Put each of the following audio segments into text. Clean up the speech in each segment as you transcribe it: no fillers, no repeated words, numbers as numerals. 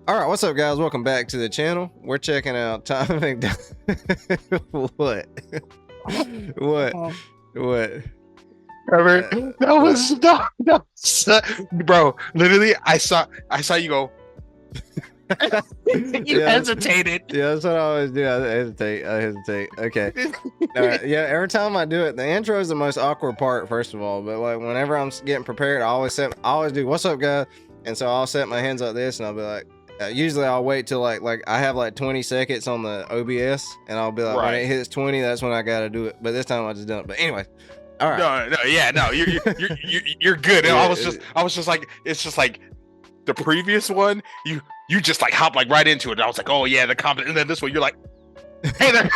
All right, what's up, guys? Welcome back to the channel. We're checking out Tom MacDonald. What? What? Oh, What? Trevor, that What? was bro. Literally, I saw you go. You Yeah, hesitated. yeah, that's what I always do. I hesitate. Okay. Yeah, every time I do it, the intro is the most awkward part, first of all. But like, whenever I'm getting prepared, I always do, "What's up, guys?" And so I'll set my hands like this, and I'll be like, usually I'll wait till like I have like 20 seconds on the OBS, and I'll be like, when it Right. hits 20, that's when I gotta do it. But this time I just done it. But anyway, all right. No, yeah, no, you're good. Yeah, I was just like, it's just like the previous one. You just like hop like right into it. And I was like, oh yeah, the comment. And then this one, you're like, hey there.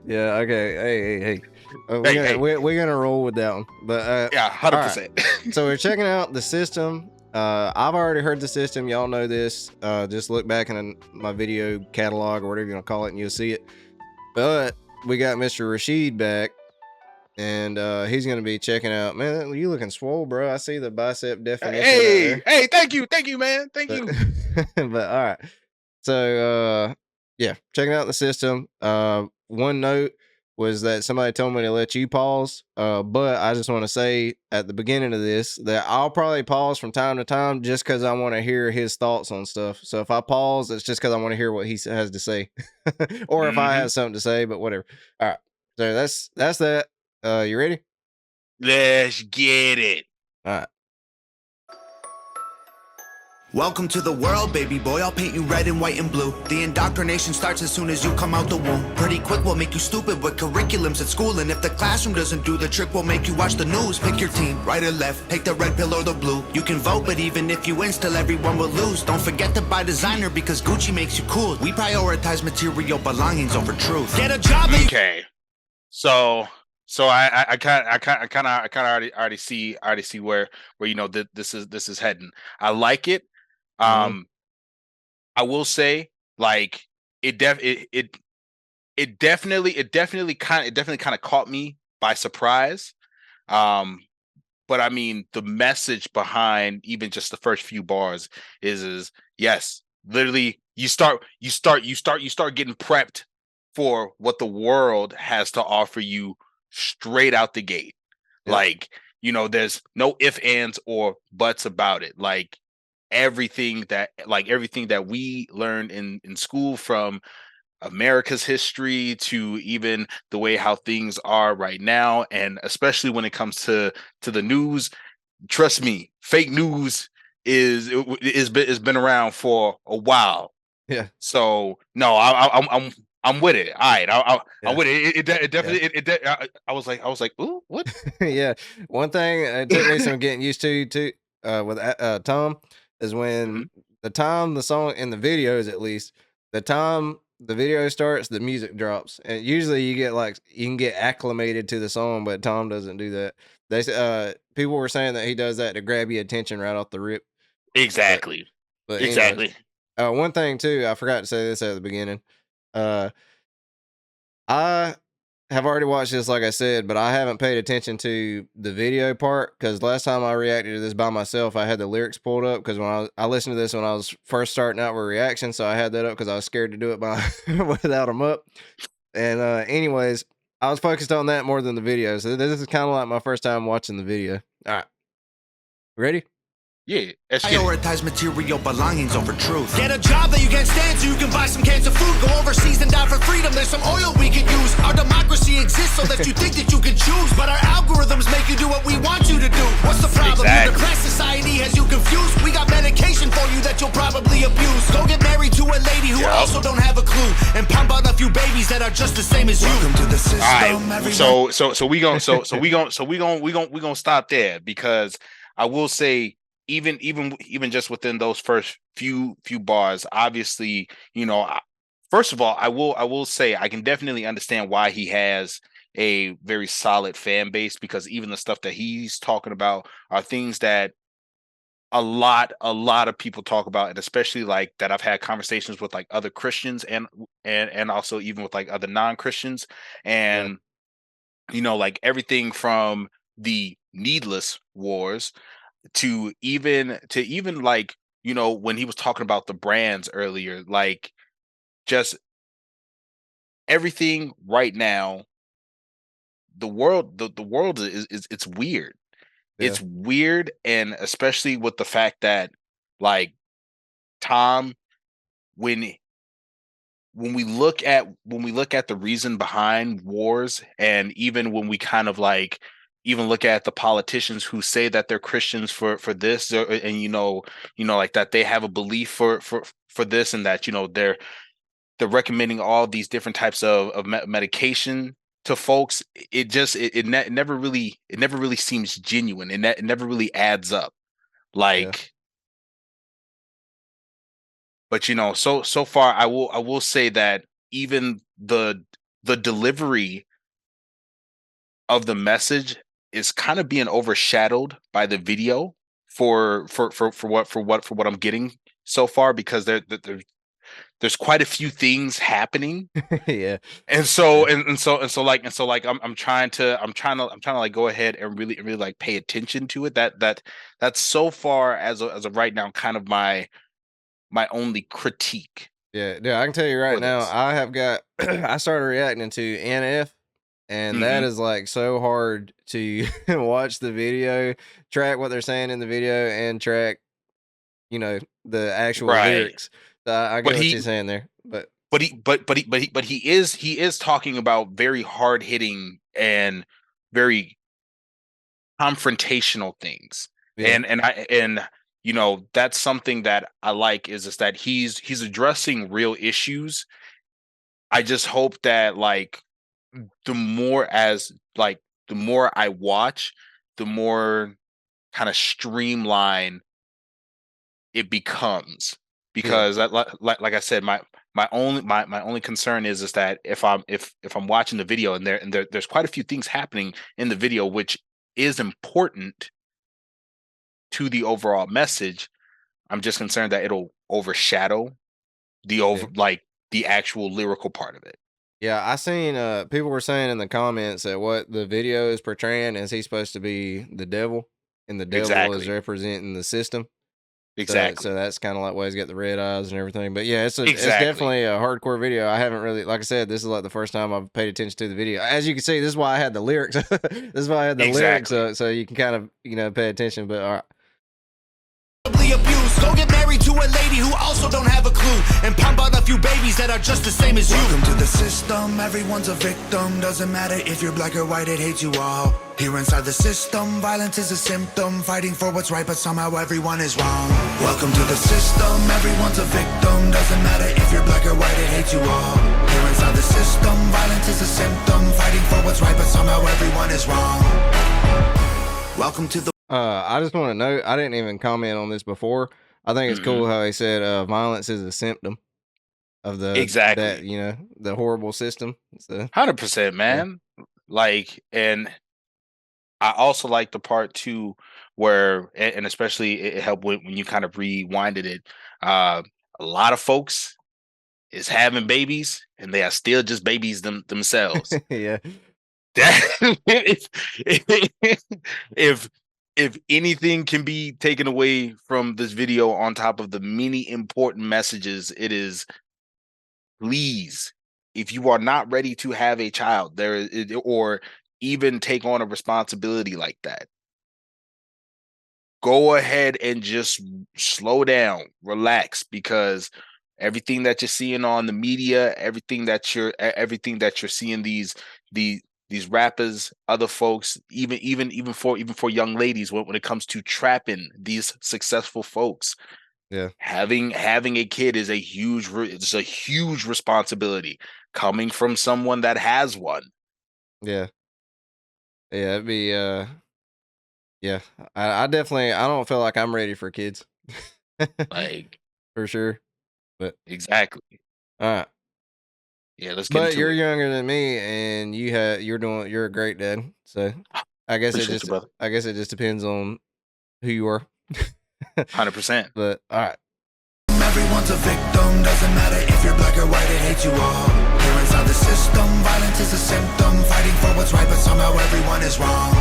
yeah. Okay. Hey. Hey. We're gonna roll with that one. But Yeah, all 100%. right. So we're checking out the system. I've already heard the system. Y'all know this. Just look back in my video catalog or whatever you want to call it, and you'll see it. But we got Mr. Rashid back, and he's gonna be checking out. Man, you looking swole, bro. I see the bicep definition right there. Hey, thank you, man, thank But, you. but all right. So yeah, checking out the system. One note was that somebody told me to let you pause. But I just want to say at the beginning of this that I'll probably pause from time to time just because I want to hear his thoughts on stuff. So if I pause, it's just because I want to hear what he has to say. Or if I have something to say, but whatever. All right. So that's that. You ready? Let's get it. All right. Welcome to the world, baby boy. I'll paint you red and white and blue. The indoctrination starts as soon as you come out the womb. Pretty quick, we'll make you stupid with curriculums at school. And if the classroom doesn't do the trick, we'll make you watch the news. Pick your team, right or left, take the red pill or the blue. You can vote, but even if you win, still everyone will lose. Don't forget to buy designer because Gucci makes you cool. We prioritize material belongings over truth. Get a job. Okay, so I kind of already see where you know this is heading. I like it. I will say, like, it definitely kind of caught me by surprise. But I mean, the message behind even just the first few bars is yes, literally you start getting prepped for what the world has to offer you straight out the gate. Yep. Like, you know, there's no ifs, ands, or buts about it. Like everything that we learned in school, from America's history to even the way how things are right now, and especially when it comes to the news. Trust me, fake news is been around for a while. Yeah. So no, I'm with it. All right, I'm with it. It definitely. I was like, ooh, what? Yeah. One thing it took me some getting used to with Tom is when the time the song in the videos, at least the time the video starts, the music drops, and usually you can get acclimated to the song, but Tom doesn't do that. People were saying that he does that to grab your attention right off the rip. But Exactly. but anyways, Exactly. one thing too, I forgot to say this at the beginning. Uh, I have already watched this, like I said, but I haven't paid attention to the video part because last time I reacted to this by myself, I had the lyrics pulled up because when I listened to this when I was first starting out with reaction, so I had that up because I was scared to do it by without them up. And anyways, I was focused on that more than the video, so this is kind of like my first time watching the video. All right, ready? Yeah. Prioritize material belongings over truth. Get a job that you can't stand so you can buy some cans of food. Go overseas and die for freedom. There's some oil we can use. Our democracy exists so that you think that you can choose. But our algorithms make you do what we want you to do. What's the problem? Your depressed society has you confused. We got medication for you that you'll probably abuse. Go get married to a lady who also don't have a clue. And pump out a few babies that are just the same as you. Welcome to the system. All right. So we gonna stop there, because I will say, even just within those first few bars, obviously, you know, first of all, I will say I can definitely understand why he has a very solid fan base, because even the stuff that he's talking about are things that a lot of people talk about, and especially like that I've had conversations with like other Christians and also even with like other non-Christians, and you know, like everything from the needless wars to even like, you know, when he was talking about the brands earlier, like just everything right now, the world is it's weird. Yeah. It's weird, and especially with the fact that like Tom, when we look at the reason behind wars, and even when we kind of like even look at the politicians who say that they're Christians for this, and you know like that they have a belief for this, and that, you know, they're recommending all these different types of medication to folks. It never really seems genuine, and that it never really adds up. Like, but you know, so far I will say that even the delivery of the message is kind of being overshadowed by the video for what I'm getting so far, because there's quite a few things happening. Yeah. And so I'm trying to like go ahead and really like pay attention to it. That's so far as of right now kind of my only critique. Yeah, I can tell you right now, I have got I started reacting to NF, and that is like so hard to watch the video, track what they're saying in the video, and track, you know, the actual lyrics. So I get what you're saying there, but he is talking about very hard hitting and very confrontational things. Yeah. And you know, that's something that I like, is that he's addressing real issues. I just hope that like the more I watch, the more kind of streamline it becomes. Because like I said, my only concern is that if I'm watching the video and there's quite a few things happening in the video which is important to the overall message, I'm just concerned that it'll overshadow the the actual lyrical part of it. Yeah, I seen people were saying in the comments that what the video is portraying is he's supposed to be the devil, and the devil is representing the system. Exactly. So that's kind of like why he's got the red eyes and everything. But yeah, it's definitely a hardcore video. I haven't really, like I said, this is like the first time I've paid attention to the video. As you can see, this is why I had the lyrics. This is why I had the lyrics, so you can kind of, you know, pay attention. But all right. Abused. Go get married to a lady who also don't have a clue, and pump out a few babies that are just the same as you. Welcome to the system, everyone's a victim. Doesn't matter if you're black or white, it hates you all. Here inside the system, violence is a symptom. Fighting for what's right, but somehow everyone is wrong. Welcome to the system, everyone's a victim. Doesn't matter if you're black or white, it hates you all. Here inside the system, violence is a symptom. Fighting for what's right, but somehow everyone is wrong. Welcome to the I just want to note, I didn't even comment on this before. I think it's cool how he said violence is a symptom of the that, you know, the horrible system. 100%, man. Yeah. Like, and I also like the part too where, and especially it helped when you kind of rewinded it. A lot of folks is having babies and they are still just babies themselves. Yeah. If anything can be taken away from this video on top of the many important messages, it is, please, if you are not ready to have a child or even take on a responsibility like that, go ahead and just slow down, relax, because everything that you're seeing on the media, everything that you're seeing these rappers, other folks, even for young ladies, when it comes to trapping these successful folks, yeah, having a kid is a huge responsibility coming from someone that has one. Yeah, it'd be yeah. I definitely, I don't feel like I'm ready for kids, like, for sure. But exactly. All right. Yeah, let's get But you're younger than me, and you're a great dad. So I guess it just depends on who you are. 100%. But all right. Everyone's a victim, doesn't matter if you're black or white, it hates you all. Here inside the system, violence is a symptom. Fighting for what's right, but somehow everyone is wrong.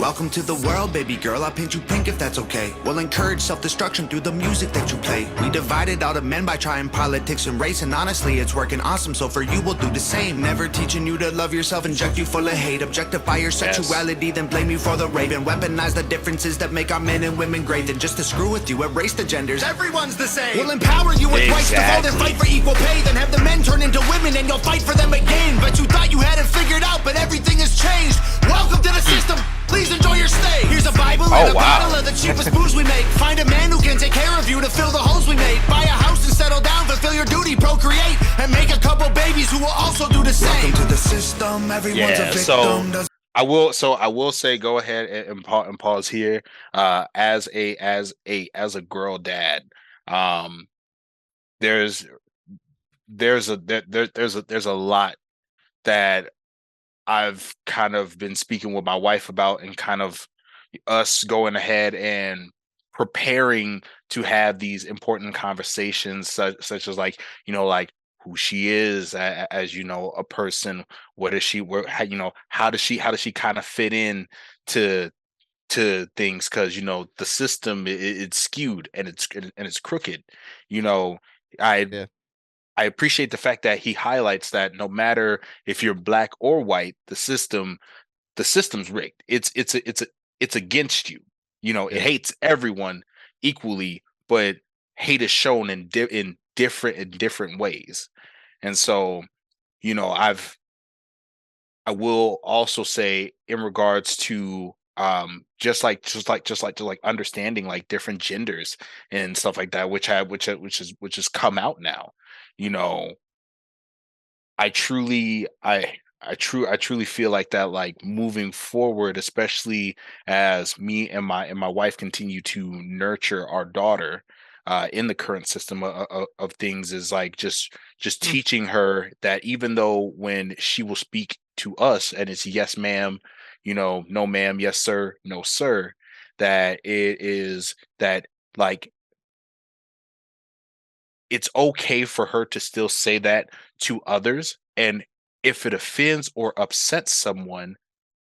Welcome to the world, baby girl. I'll paint you pink if that's okay. We'll encourage self-destruction through the music that you play. We divided all the men by trying politics and race, and honestly, it's working awesome. So for you, we'll do the same. Never teaching you to love yourself, inject you full of hate, objectify your sexuality, then blame you for the rape, and weaponize the differences that make our men and women great. Then just to screw with you, erase the genders. Everyone's the same. We'll empower you with rights to vote and fight for equal pay. Then have the men turn into women, and you'll fight for them again. But you thought you had it figured out, but everything has changed. Welcome to the system. Please enjoy your stay. Here's a Bible and a bottle of the cheapest booze we make. Find a man who can take care of you to fill the holes we made. Buy a house and settle down, fulfill your duty, procreate, and make a couple babies who will also do the same. Welcome to the system. Everyone's a victim. I will say, go ahead and pause here. As a girl dad, there's a lot that I've kind of been speaking with my wife about, and kind of us going ahead and preparing to have these important conversations, such as like, like who she is as a person. What is she? How does she kind of fit in to things? Because the system, it's skewed and it's crooked. I appreciate the fact that he highlights that no matter if you're black or white, the system's rigged. It's against you. It hates everyone equally, but hate is shown in different ways. And so, I will also say, in regards to just like understanding like different genders and stuff like that, which has come out now. I truly feel like that, like moving forward, especially as me and my wife continue to nurture our daughter in the current system of things, is like just teaching her that even though when she will speak to us and it's yes ma'am, no ma'am, yes sir, no sir, that it is that like it's okay for her to still say that to others. And if it offends or upsets someone,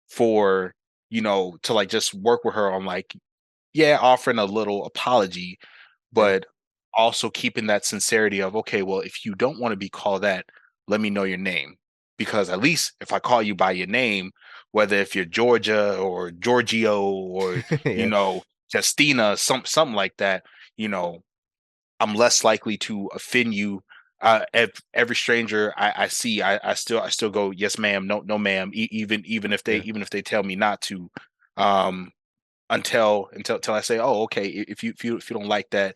for, to like just work with her on like, offering a little apology, but also keeping that sincerity of, okay, well, if you don't want to be called that, let me know your name. Because at least if I call you by your name, whether if you're Georgia or Giorgio or, Justina, something like that, I'm less likely to offend you. Every stranger I see, I still go yes ma'am, no ma'am, even if they tell me not to, until I say, oh okay, if you don't like that,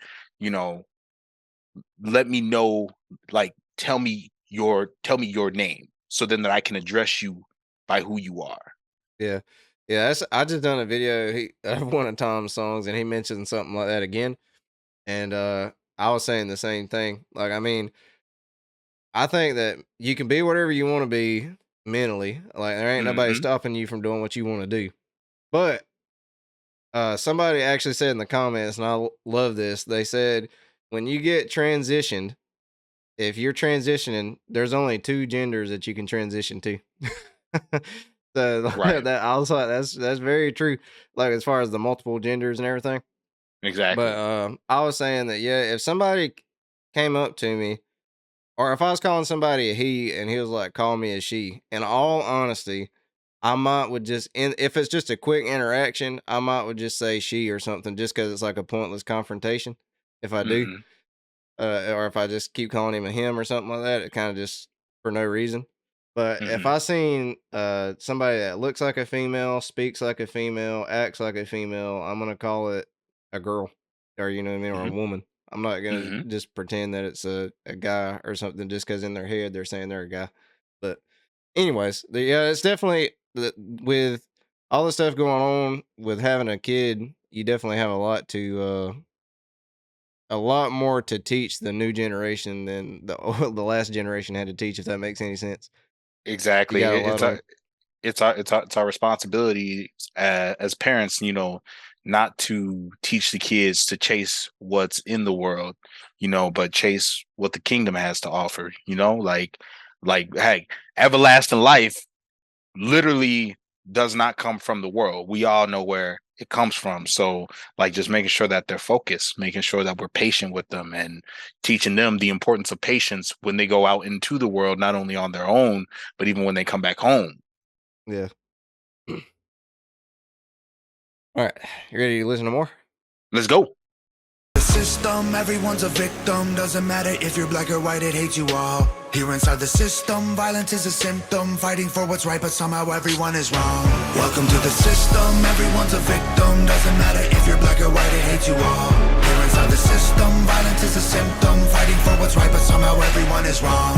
let me know, like tell me your name, so then that I can address you by who you are. Yeah. I just done a video of one of Tom's songs, and he mentioned something like that again, and I was saying the same thing. Like, I mean, I think that you can be whatever you want to be mentally. Like, there ain't nobody stopping you from doing what you want to do. But somebody actually said in the comments, and I love this, they said, when you get transitioned, if you're transitioning, there's only 2 genders that you can transition to. So Right. that I was like, that's very true. Like, as far as the multiple genders and everything. Exactly. But I was saying that, if somebody came up to me, or if I was calling somebody a he and he was like, call me a she, in all honesty, I would just, if it's just a quick interaction, I would just say she or something, just because it's like a pointless confrontation. If I do, or if I just keep calling him a him or something like that, it kind of just for no reason. But if I seen somebody that looks like a female, speaks like a female, acts like a female, I'm gonna call it a girl, or or a woman. I'm not gonna just pretend that it's a guy or something just because in their head they're saying they're a guy. But anyways, it's definitely with all the stuff going on with having a kid, you definitely have a lot more to teach the new generation than the last generation had to teach, if that makes any sense. Exactly. It's our responsibility as parents, not to teach the kids to chase what's in the world, but chase what the kingdom has to offer. Like hey, everlasting life literally does not come from the world. We all know where it comes from. So like just making sure that they're focused, making sure that we're patient with them and teaching them the importance of patience when they go out into the world, not only on their own, but even when they come back home. Yeah. All right. You ready to listen to more? Let's go. The system, everyone's a victim. Doesn't matter if you're black or white, it hates you all. Here inside the system, violence is a symptom. Fighting for what's right, but somehow everyone is wrong. Welcome to the system, everyone's a victim. Doesn't matter if you're black or white, it hates you all. Here inside the system, violence is a symptom. Fighting for what's right, but somehow everyone is wrong.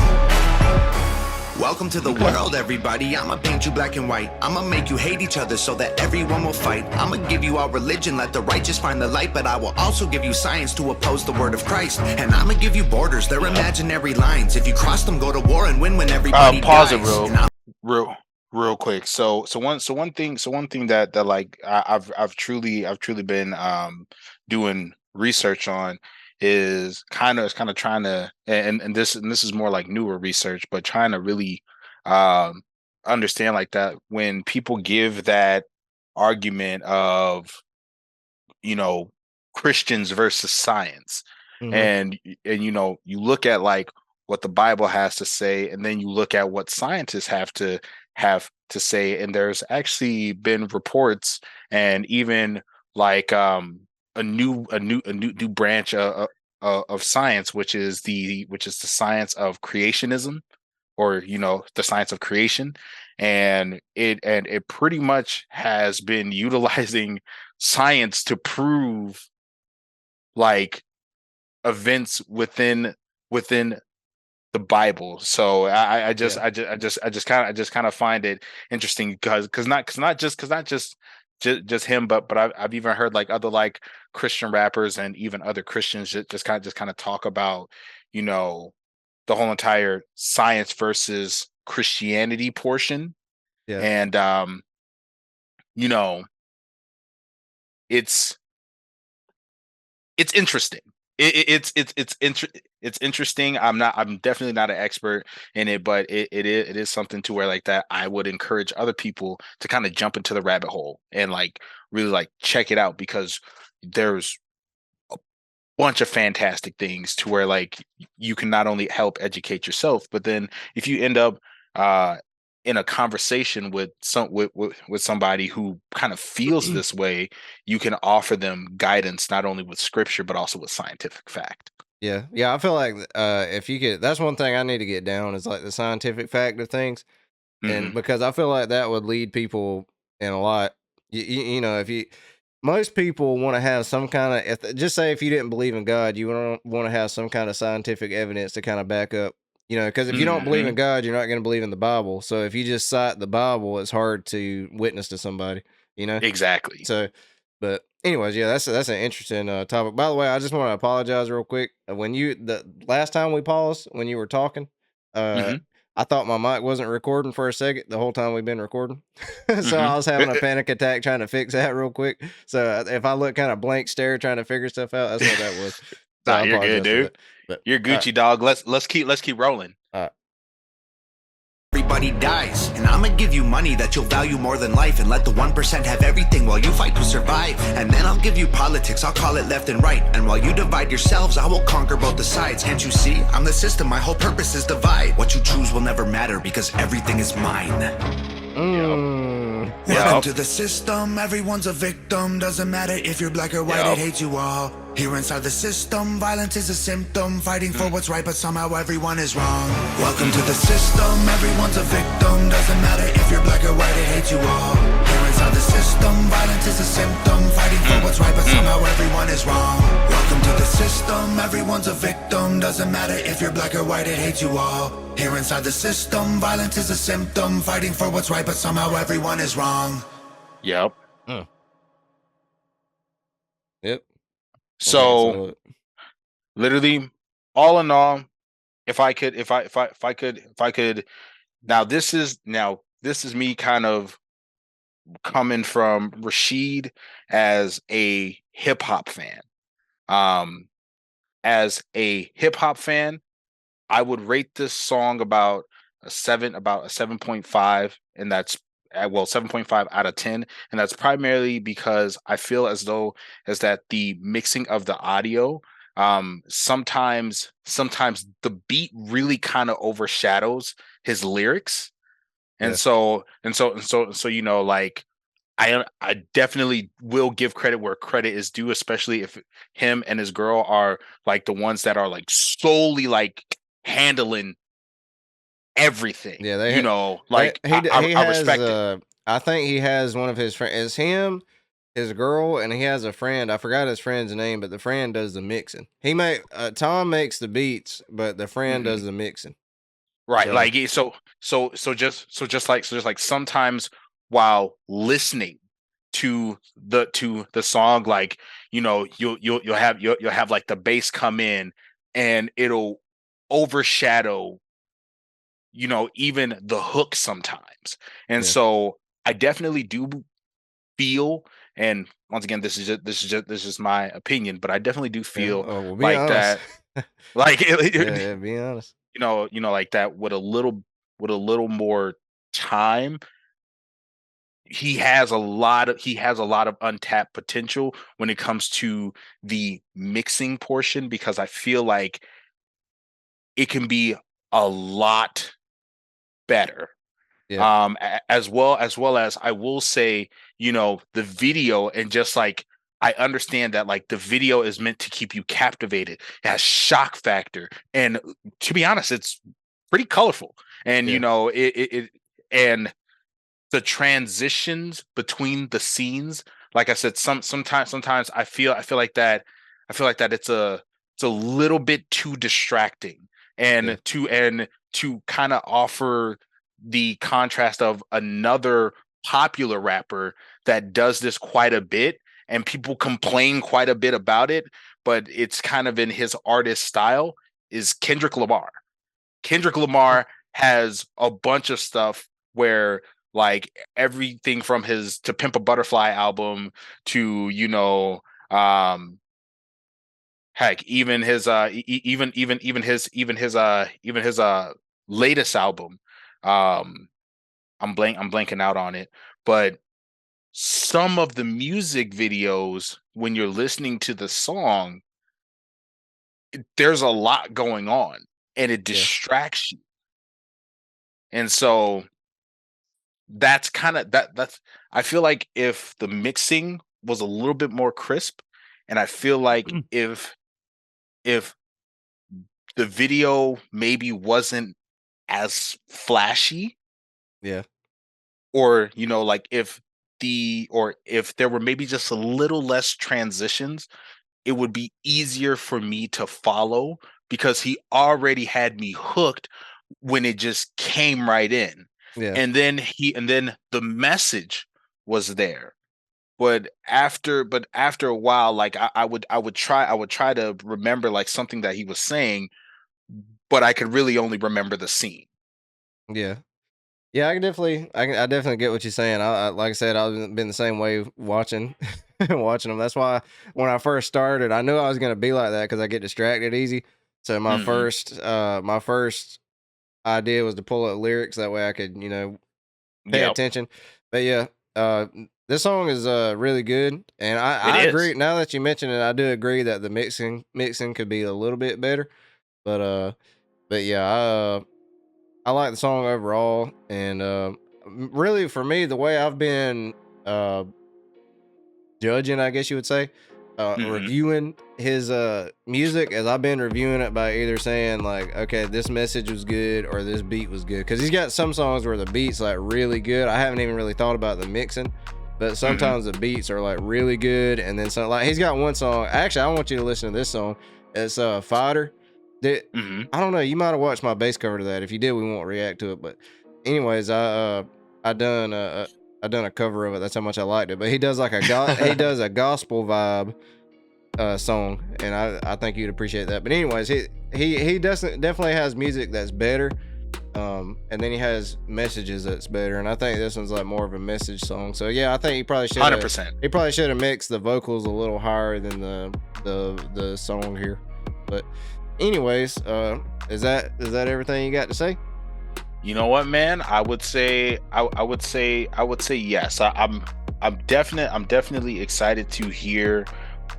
Welcome to the world, everybody. I'ma paint you black and white. I'ma make you hate each other so that everyone will fight. I'ma give you our religion, let the righteous find the light. But I will also give you science to oppose the word of Christ. And I'ma give you borders, they're imaginary lines. If you cross them, go to war and win when everybody pause dies. it real quick. So one thing that like I've truly been doing research on is kind of trying to, and this is more like newer research, but trying to really understand like that when people give that argument of, you know, Christians versus science, and you look at like what the Bible has to say, and then you look at what scientists have to say, and there's actually been reports and even like a new branch of science, which is the science of creationism, or the science of creation, and it pretty much has been utilizing science to prove like events within the Bible. So I just kind of find it interesting because not just him, but I've even heard like other like Christian rappers and even other Christians just kind of talk about, the whole entire science versus Christianity portion. Yeah. And it's interesting. It's interesting. I'm definitely not an expert in it, but it is something to where like that I would encourage other people to kind of jump into the rabbit hole and like really like check it out, because there's a bunch of fantastic things to where like you can not only help educate yourself, but then if you end up in a conversation with somebody who kind of feels this way, you can offer them guidance not only with scripture but also with scientific fact. Yeah. I feel like if you could, that's one thing I need to get down is like the scientific fact of things, and because I feel like that would lead people in a lot. If you, most people want to have some kind of, just say if you didn't believe in God, you want to have some kind of scientific evidence to kind of back up. Because if you don't believe in God, you're not going to believe in the Bible. So if you just cite the Bible, it's hard to witness to somebody, Exactly. So, but anyways, yeah, that's an interesting topic. By the way, I just want to apologize real quick. When the last time we paused, when you were talking, I thought my mic wasn't recording for a second the whole time we've been recording. So I was having a panic attack trying to fix that real quick. So if I look kind of blank stare trying to figure stuff out, that's what that was. So nah, you're good, dude. But, you're Gucci, dog. Let's keep rolling. Everybody dies, and I'ma give you money that you'll value more than life, and let the 1% have everything while you fight to survive. And then I'll give you politics, I'll call it left and right, and while you divide yourselves, I will conquer both the sides. Can't you see? I'm the system, my whole purpose is divide. What you choose will never matter because everything is mine. Welcome to the system, everyone's a victim. Doesn't matter if you're black or white, it hates you all. Here inside the system, violence is a symptom. Fighting for what's right, but somehow everyone is wrong. Welcome to the system, everyone's a victim. Doesn't matter if you're black or white, it hates you all. Here inside the system, violence is a symptom. Fighting for what's right, but somehow everyone is wrong. Welcome to the system, everyone's a victim. Doesn't matter if you're black or white, it hates you all. Here inside the system, violence is a symptom. Fighting for what's right, but somehow everyone is wrong. Yep. Yep. So literally, all in all, if I could, now this is me kind of coming from Rashid as a hip hop fan. As a hip hop fan, I would rate this song about a 7.5, and that's well, 7.5 out of 10, and that's primarily because I feel as though as that the mixing of the audio, sometimes the beat really kind of overshadows his lyrics, and Yeah. so you know, like I definitely will give credit where credit is due, especially if him and his girl are like the ones that are like solely like handling everything. Yeah, they You ha- know, they like I he has respect it. I think he has one of his friends. It's him, his girl, and he has a friend. I forgot his friend's name, but the friend does the mixing. Tom makes the beats, but the friend Mhm. does the mixing. Right. So Like so just like sometimes while listening to the song, like, you know, you'll have like the bass come in and it'll overshadow, you know, even the hook sometimes. And yeah, so I definitely do feel, and once again, this is my opinion, but I definitely do yeah. feel Oh, well, be like honest. that, like Yeah, be honest. like that with a little more time, he has a lot of untapped potential when it comes to the mixing portion, because I feel like it can be a lot better. Yeah, As well as I will say, you know, the video, and just like I understand that like the video is meant to keep you captivated. It has shock factor, and to be honest, it's pretty colorful. And you yeah, know, and the transitions between the scenes, like I said, sometimes I feel like that it's a little bit too distracting, yeah, and to kind of offer the contrast of another popular rapper that does this quite a bit, and people complain quite a bit about it, but it's kind of in his artist style, is Kendrick Lamar. Kendrick yeah, Lamar has a bunch of stuff where, like, everything from his To Pimp a Butterfly album to, you know, heck, even his even his latest album, um I'm blanking out on it, but some of the music videos, when you're listening to the song, there's a lot going on and it yeah, distracts you. And so that's kind of that's I feel like if the mixing was a little bit more crisp, and I feel like if the video maybe wasn't as flashy, yeah, or you know, like if there were maybe just a little less transitions, it would be easier for me to follow, because he already had me hooked when it just came right in. yeah. And then the message was there. But after a while, like I would try to remember like something that he was saying, but I could really only remember the scene. Yeah. Yeah, I definitely get what you're saying. Like I said, I've been the same way watching, watching them. That's why when I first started, I knew I was gonna be like that because I get distracted easy. So Hmm. my first idea was to pull up lyrics that way I could, pay Yep, attention. But yeah, this song is really good, and it I is. agree. Now that you mention it, I do agree that the mixing could be a little bit better. But yeah, I like the song overall, and really for me, the way I've been uh, judging, I guess you would say, Hmm. reviewing his music, as I've been reviewing it by either saying like, okay, this message was good or this beat was good, because he's got some songs where the beat's like really good. I haven't even really thought about the mixing, but Hmm. sometimes the beats are like really good, and then some, like he's got one song. Actually, I want you to listen to this song. It's Fighter. Did Hmm. I don't know. You might have watched my bass cover to that. If you did, we won't react to it. But anyways, I done I done a cover of it. That's how much I liked it. But he does like he does a gospel vibe song, and I think you'd appreciate that. But anyways, he doesn't definitely has music that's better. And then he has messages that's better, and I think this one's like more of a message song. So yeah, I think 100%. he probably should have mixed the vocals a little higher than the song here. But anyways, is that everything you got to say? You know what, man? I would say yes. I'm definitely excited to hear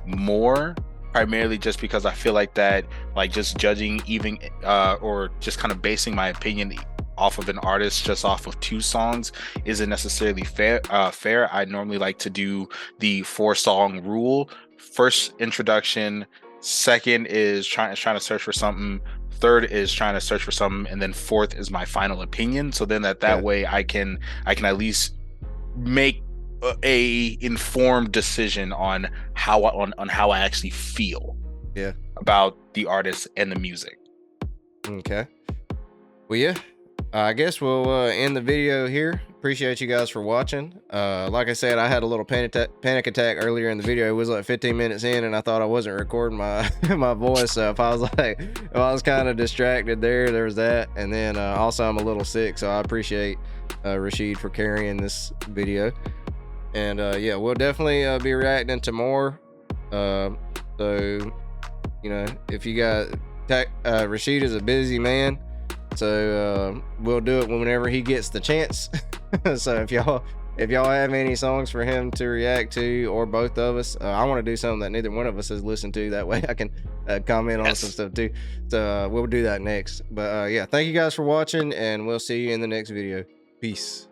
more, primarily just because I feel like that, like, just judging even or just kind of basing my opinion off of an artist just off of 2 songs isn't necessarily fair. I normally like to do the 4-song rule. First, introduction. Second is trying to search for something. Third is trying to search for something, and then fourth is my final opinion. So then that way I can at least make a informed decision on how I actually feel about the artist and the music. Okay. Well, yeah, I guess we'll end the video here. Appreciate you guys for watching. Like I said, I had a little panic attack earlier in the video. It was like 15 minutes in, and I thought I wasn't recording my my voice. So if I was kind of distracted there was that. And then also I'm a little sick, so I appreciate Rashid for carrying this video. And yeah, we'll definitely be reacting to more. So you know, if you got Rashid is a busy man, so we'll do it whenever he gets the chance. So if y'all have any songs for him to react to, or both of us, I want to do something that neither one of us has listened to. That way I can comment on some stuff too. So we'll do that next. But yeah, thank you guys for watching, and we'll see you in the next video. Peace.